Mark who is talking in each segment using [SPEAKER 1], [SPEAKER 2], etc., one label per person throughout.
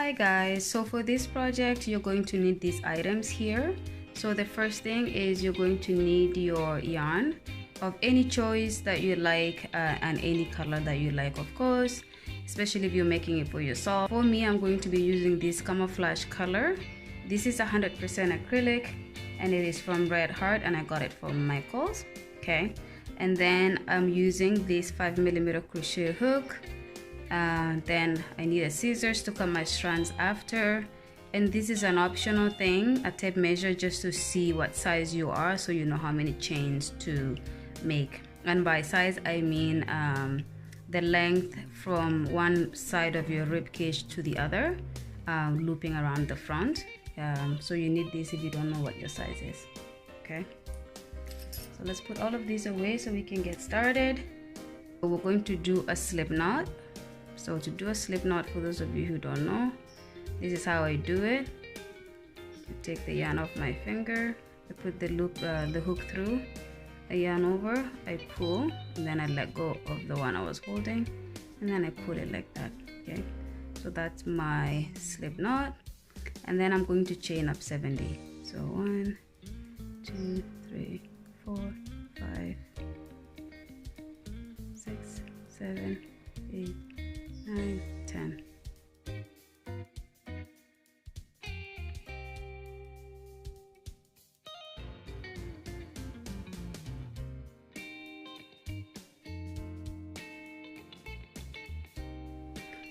[SPEAKER 1] Hi guys, so for this project you're going to need these items here. So the first thing is you're going to need your yarn of any choice that you like and any color that you like, of course, especially if you're making it for yourself. For me, I'm going to be using this camouflage color. This is 100% acrylic and it is from Red Heart and I got it from Michael's. Okay, and then I'm using this 5mm crochet hook. Then I need a scissors to cut my strands after, and this is an optional thing, a tape measure, just to see what size you are so you know how many chains to make. And by size I mean the length from one side of your rib cage to the other, looping around the front. So you need this if you don't know what your size is. Okay, so let's put all of these away so we can get started. So we're going to do a slip knot. So to do a slip knot, for those of you who don't know, this is how I do it. I take the yarn off my finger, I put the loop, the hook through, a yarn over, I pull, and then I let go of the one I was holding, and then I pull it like that. Okay, so that's my slip knot, and then I'm going to chain up 70. So 1, 2, 3, 4, 5, 6, 7, 8, 9, 10.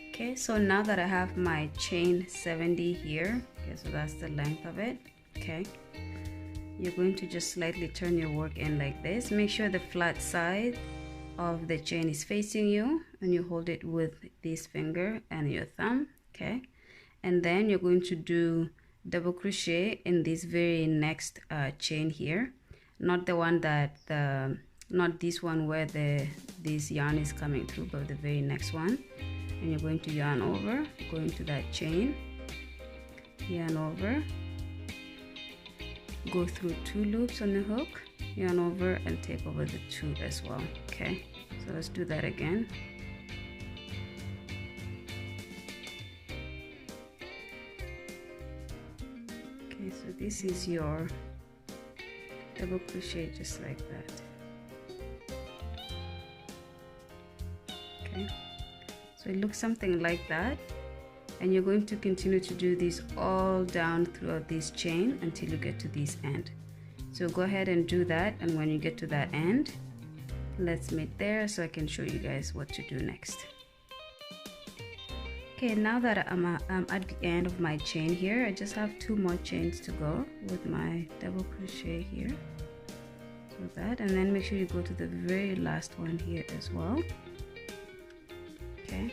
[SPEAKER 1] Okay, so now that I have my chain 70 here, okay, so that's the length of it. Okay, you're going to just slightly turn your work in like this. Make sure the flat side of the chain is facing you, and you hold it with this finger and your thumb. Okay, and then you're going to do double crochet in this very next chain here, not the one that not this one where this yarn is coming through, but the very next one. And you're going to yarn over, go into that chain, yarn over, go through 2 loops on the hook, yarn over, and tape over the 2 as well. Okay, so let's do that again. Okay, so this is your double crochet just like that. Okay, so it looks something like that, and you're going to continue to do this all down throughout this chain until you get to this end. So go ahead and do that, and when you get to that end, let's meet there so I can show you guys what to do next. Okay, now that I'm at the end of my chain here, I just have 2 more chains to go with my double crochet here. So that, and then make sure you go to the very last one here as well. Okay,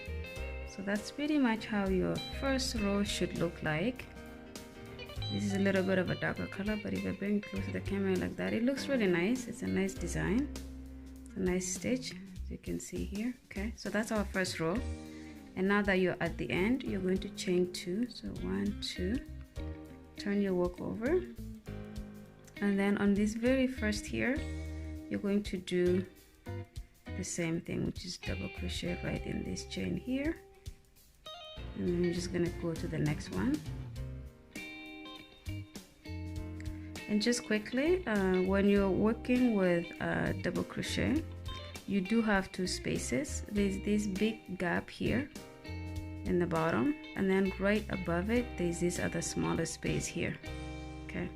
[SPEAKER 1] so that's pretty much how your first row should look like. This is a little bit of a darker color, but if I bring it close to the camera like that, it looks really nice. It's a nice design, it's a nice stitch, as you can see here. Okay, so that's our first row, and now that you're at the end, you're going to chain 2. So 1, 2, turn your work over, and then on this very first here, you're going to do the same thing, which is double crochet right in this chain here, and then you're just gonna go to the next one. And just quickly, when you're working with double crochet, you do have 2 spaces. There's this big gap here in the bottom, and then right above it there's this other smaller space here. Okay,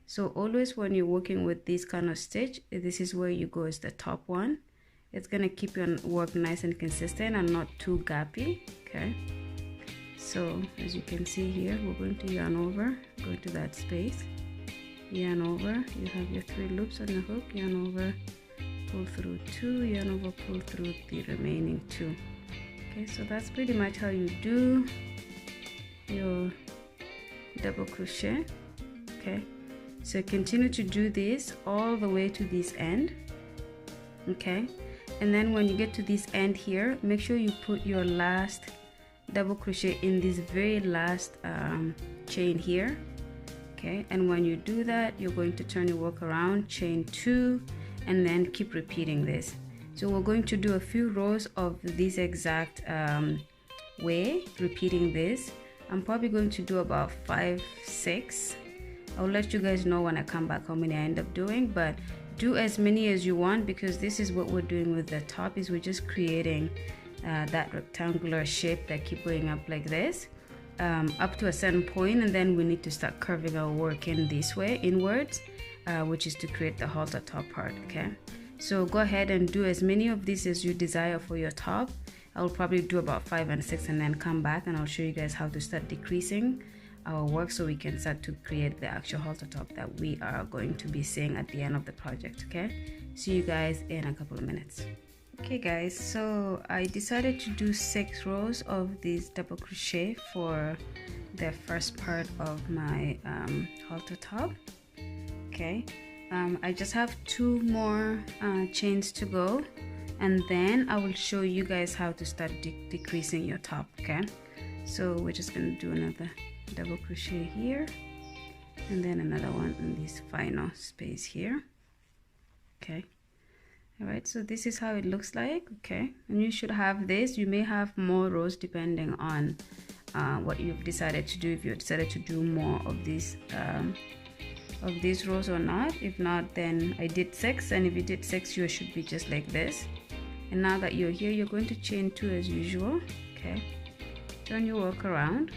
[SPEAKER 1] so always when you're working with this kind of stitch, this is where you go as the top one. It's gonna keep your work nice and consistent and not too gappy. Okay, so as you can see here, we're going to yarn over, go to that space, yarn over, you have your 3 loops on the hook, yarn over, pull through 2, yarn over, pull through the remaining 2. Okay, so that's pretty much how you do your double crochet. Okay, so continue to do this all the way to this end. Okay, and then when you get to this end here, make sure you put your last double crochet in this very last chain here. Okay, and when you do that, you're going to turn your work around, chain 2, and then keep repeating this. So we're going to do a few rows of this exact way, repeating this I'm probably going to do about 5, 6. I'll let you guys know when I come back how many I end up doing, but do as many as you want, because this is what we're doing with the top, is we're just creating that rectangular shape that keep going up like this up to a certain point, and then we need to start curving our work in this way inwards, which is to create the halter top part. Okay, so go ahead and do as many of these as you desire for your top. I'll probably do about 5 and 6 and then come back and I'll show you guys how to start decreasing our work so we can start to create the actual halter top that we are going to be seeing at the end of the project. Okay, see you guys in a couple of minutes. Okay guys, so I decided to do 6 rows of this double crochet for the first part of my halter top. Okay, I just have 2 more chains to go, and then I will show you guys how to start decreasing your top. Okay, so we're just going to do another double crochet here and then another one in this final space here. Okay, all right, so this is how it looks like. Okay, and you should have this. You may have more rows depending on what you've decided to do, if you decided to do more of these rows or not. If not, then I did 6, and if you did 6, you should be just like this. And now that you're here, you're going to chain 2 as usual. Okay, turn your work around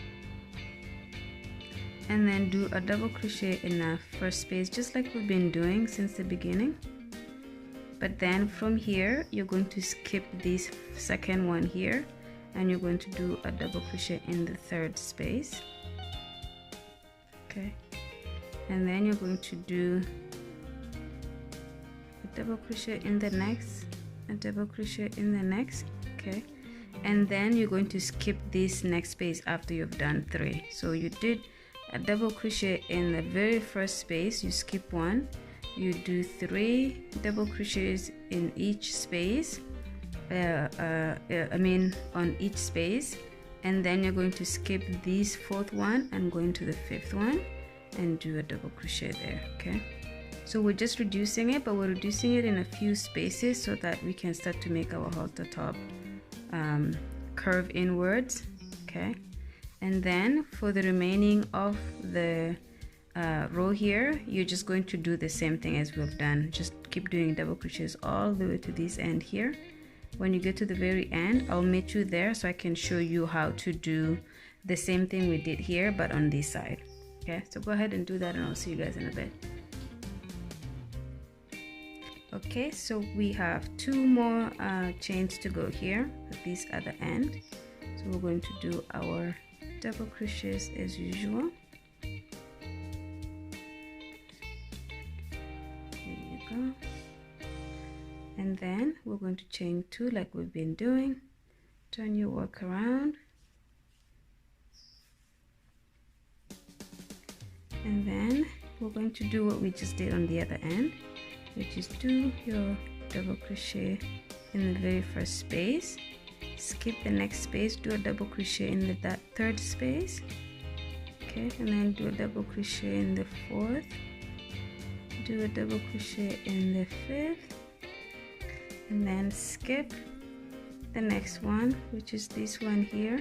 [SPEAKER 1] and then do a double crochet in the first space, just like we've been doing since the beginning. But then from here, you're going to skip this second one here, and you're going to do a double crochet in the 3rd space. Okay, and then you're going to do a double crochet in the next, a double crochet in the next. Okay, and then you're going to skip this next space after you've done 3. So you did a double crochet in the very first space, you skip 1, you do 3 double crochets in each space, on each space, and then you're going to skip this 4th one and go into the 5th one and do a double crochet there. Okay, so we're just reducing it, but we're reducing it in a few spaces so that we can start to make our halter top curve inwards. Okay, and then for the remaining of the row here, you're just going to do the same thing as we've done. Just keep doing double crochets all the way to this end here. When you get to the very end, I'll meet you there so I can show you how to do the same thing we did here, but on this side. Okay, so go ahead and do that and I'll see you guys in a bit. Okay, so we have 2 more chains to go here at this other end. So we're going to do our double crochets as usual. There you go. And then we're going to chain 2 like we've been doing. Turn your work around. And then we're going to do what we just did on the other end, which is do your double crochet in the very first space, skip the next space, do a double crochet in that 3rd space. Okay, and then do a double crochet in the 4th, do a double crochet in the 5th, and then skip the next one, which is this one here,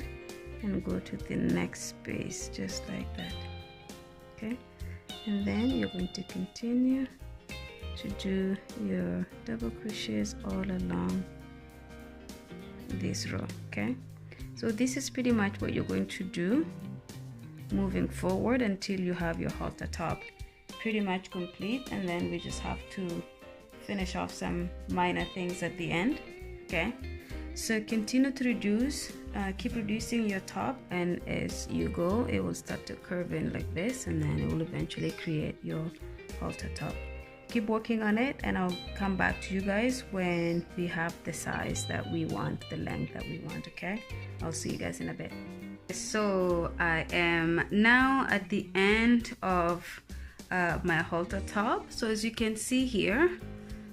[SPEAKER 1] and go to the next space just like that. Okay, and then you're going to continue to do your double crochets all along this row. Okay, so this is pretty much what you're going to do moving forward until you have your halter top pretty much complete, and then we just have to finish off some minor things at the end. Okay, so continue to reduce, keep reducing your top, and as you go it will start to curve in like this, and then it will eventually create your halter top. Keep working on it, and I'll come back to you guys when we have the size that we want, the length that we want. Okay, I'll see you guys in a bit. So I am now at the end of my halter top. So as you can see here,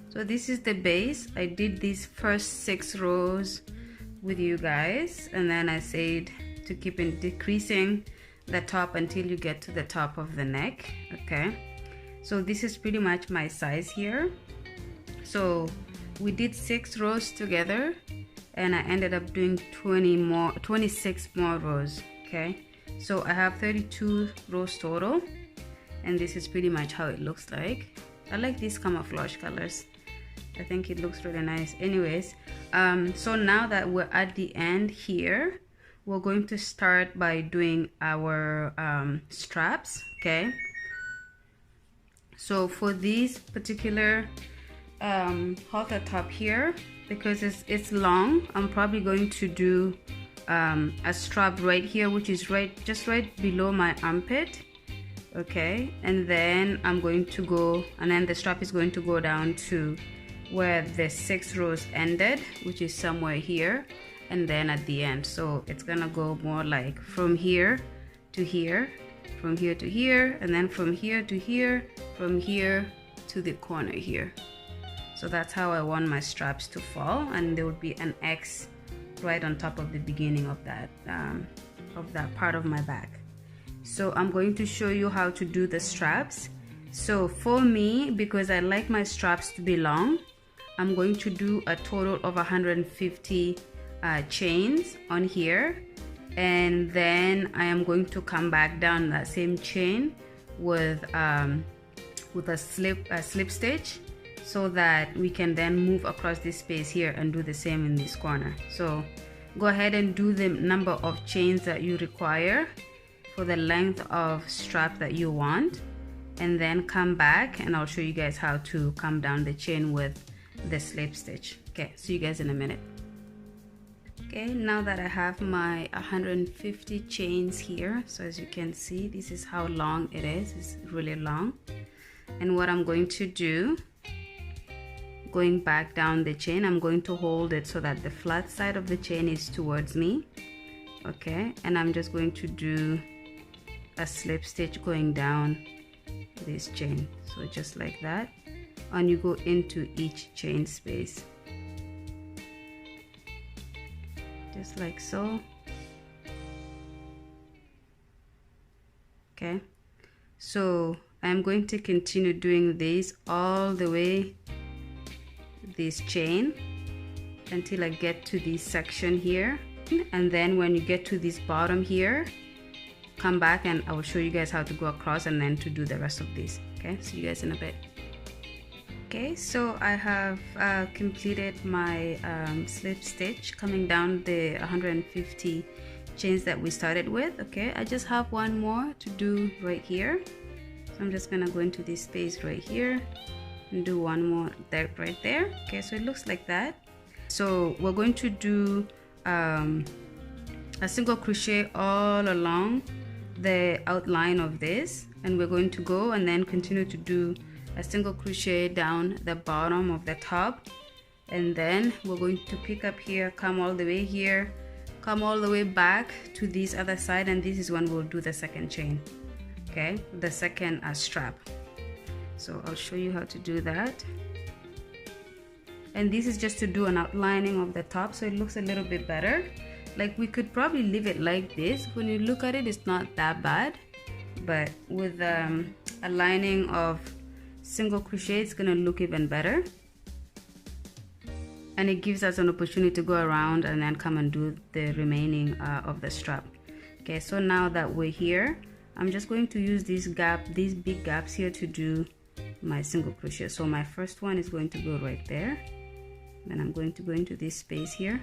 [SPEAKER 1] so this is the base. I did these first 6 rows with you guys, and then I said to keep in decreasing the top until you get to the top of the neck. Okay, so this is pretty much my size here. So we did 6 rows together, and I ended up doing 26 more rows. Okay, So I have 32 rows total, and this is pretty much how it looks like. I like these camouflage colors. I think it looks really nice. Anyways, so now that we're at the end here, we're going to start by doing our straps. Okay, so for this particular halter top here, because it's long, I'm probably going to do a strap right here, which is just right below my armpit. Okay, and then I'm going to go, and then the strap is going to go down to where the 6 rows ended, which is somewhere here, and then at the end. So it's gonna go more like from here to here, from here to here, and then from here to here, from here to the corner here. So that's how I want my straps to fall, and there would be an X right on top of the beginning of that part of my back. So I'm going to show you how to do the straps. So for me, because I like my straps to be long, I'm going to do a total of 150 chains on here, and then I am going to come back down that same chain with a slip stitch, so that we can then move across this space here and do the same in this corner. So go ahead and do the number of chains that you require for the length of strap that you want, and then come back and I'll show you guys how to come down the chain with the slip stitch. Okay, see you guys in a minute. Okay, now that I have my 150 chains here, so as you can see, this is how long it is. It's really long. And what I'm going to do, going back down the chain, I'm going to hold it so that the flat side of the chain is towards me. Okay, and I'm just going to do a slip stitch going down this chain, so just like that, and you go into each chain space just like so. Okay, so I'm going to continue doing this all the way this chain until I get to this section here, and then when you get to this bottom here, come back and I will show you guys how to go across and then to do the rest of this. Okay, see you guys in a bit. Okay, so I have completed my slip stitch coming down the 150 chains that we started with. Okay, I just have one more to do right here, so I'm just gonna go into this space right here and do one more there, right there. Okay, so it looks like that. So we're going to do a single crochet all along the outline of this, and we're going to go and then continue to do a single crochet down the bottom of the top, and then we're going to pick up here, come all the way here, come all the way back to this other side, and this is when we'll do the second chain. Okay, the second strap. So I'll show you how to do that, and this is just to do an outlining of the top so it looks a little bit better. Like, we could probably leave it like this. When you look at it, it's not that bad, but with a lining of single crochet, it's gonna look even better, and it gives us an opportunity to go around and then come and do the remaining of the strap. Okay, so now that we're here, I'm just going to use these big gaps here to do my single crochet. So my first one is going to go right there, then I'm going to go into this space here.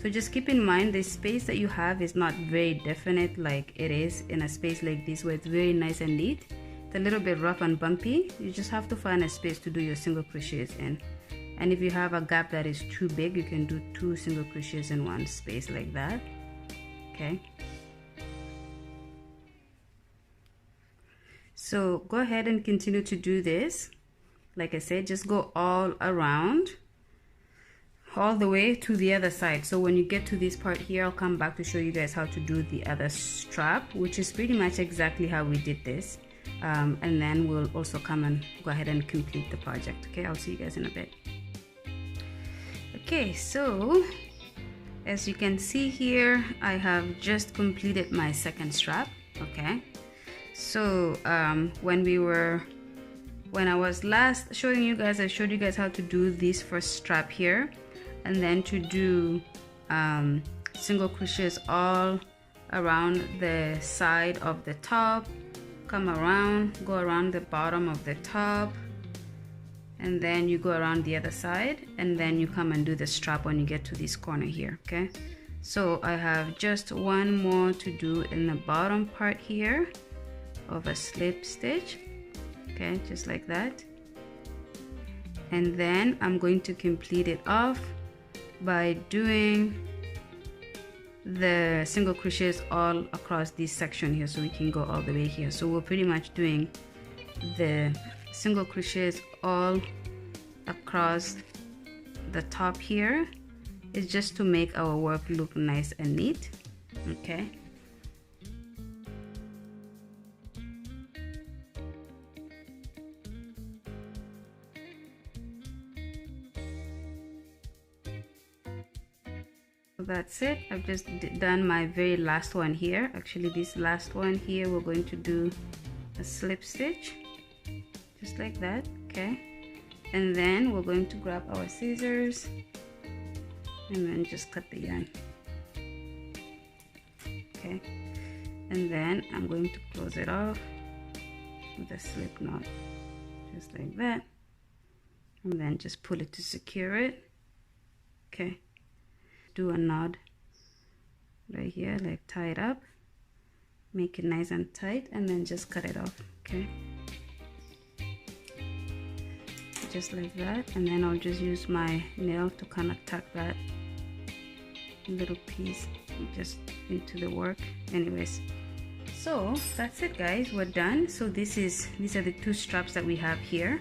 [SPEAKER 1] So just keep in mind, the space that you have is not very definite like it is in a space like this where it's very nice and neat. It's a little bit rough and bumpy. You just have to find a space to do your single crochets in. And if you have a gap that is too big, you can do 2 single crochets in one space like that. Okay, so go ahead and continue to do this. Like I said, just go all around, all the way to the other side. So when you get to this part here, I'll come back to show you guys how to do the other strap, which is pretty much exactly how we did this, and then we'll also come and go ahead and complete the project. Okay, I'll see you guys in a bit. Okay, so as you can see here, I have just completed my second strap. Okay, so when I was last showing you guys, I showed you guys how to do this first strap here, and then to do single crochets all around the side of the top, come around, go around the bottom of the top, and then you go around the other side, and then you come and do the strap when you get to this corner here. Okay, so I have just one more to do in the bottom part here of a slip stitch. Okay, just like that, and then I'm going to complete it off by doing the single crochets all across this section here, so we can go all the way here. So we're pretty much doing the single crochets all across the top here. It's just to make our work look nice and neat. Okay, so that's it. I've just done my very last one here. Actually, this last one here, we're going to do a slip stitch just like that. Okay, and then we're going to grab our scissors and then just cut the yarn. Okay, and then I'm going to close it off with a slip knot just like that, and then just pull it to secure it. Okay, do a knot right here, like tie it up, make it nice and tight, and then just cut it off. Okay, just like that, and then I'll just use my nail to kind of tuck that little piece just into the work. Anyways, so that's it guys, we're done. So these are the two straps that we have here,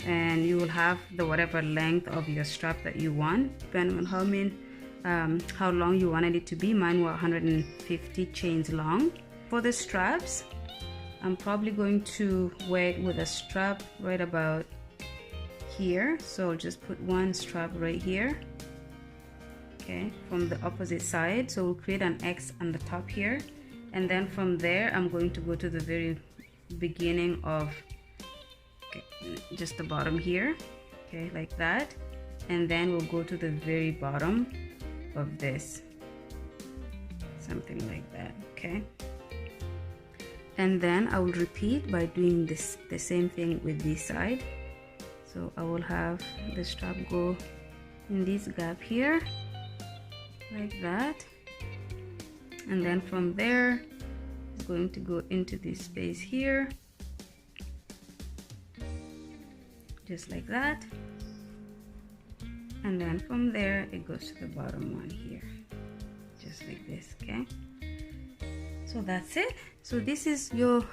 [SPEAKER 1] and you will have the whatever length of your strap that you want, depending on how long you wanted it to be. Mine were 150 chains long. For the straps, I'm probably going to wear it with a strap right about here, so I'll just put one strap right here, okay, from the opposite side. So we'll create an X on the top here, and then from there I'm going to go to the very beginning of, okay, just the bottom here, okay, like that, and then we'll go to the very bottom of this, something like that. Okay, and then I will repeat by doing this the same thing with this side. So I will have the strap go in this gap here like that, and then from there it's going to go into this space here just like that, and then from there it goes to the bottom one here just like this. Okay, so that's it. So this is your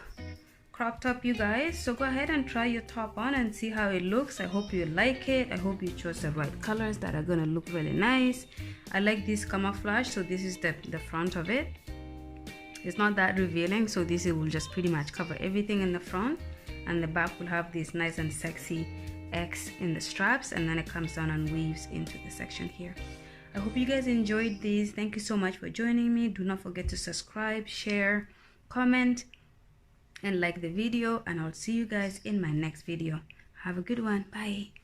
[SPEAKER 1] crop top, you guys. So go ahead and try your top on and see how it looks. I hope you like it. I hope you chose the right colors that are gonna look really nice. I like this camouflage, so this is the front of it. It's not that revealing, so this will just pretty much cover everything in the front, and the back will have this nice and sexy X in the straps, and then it comes down and weaves into the section here. I hope you guys enjoyed this. Thank you so much for joining me. Do not forget to subscribe, share, comment, and like the video, and I'll see you guys in my next video. Have a good one. Bye.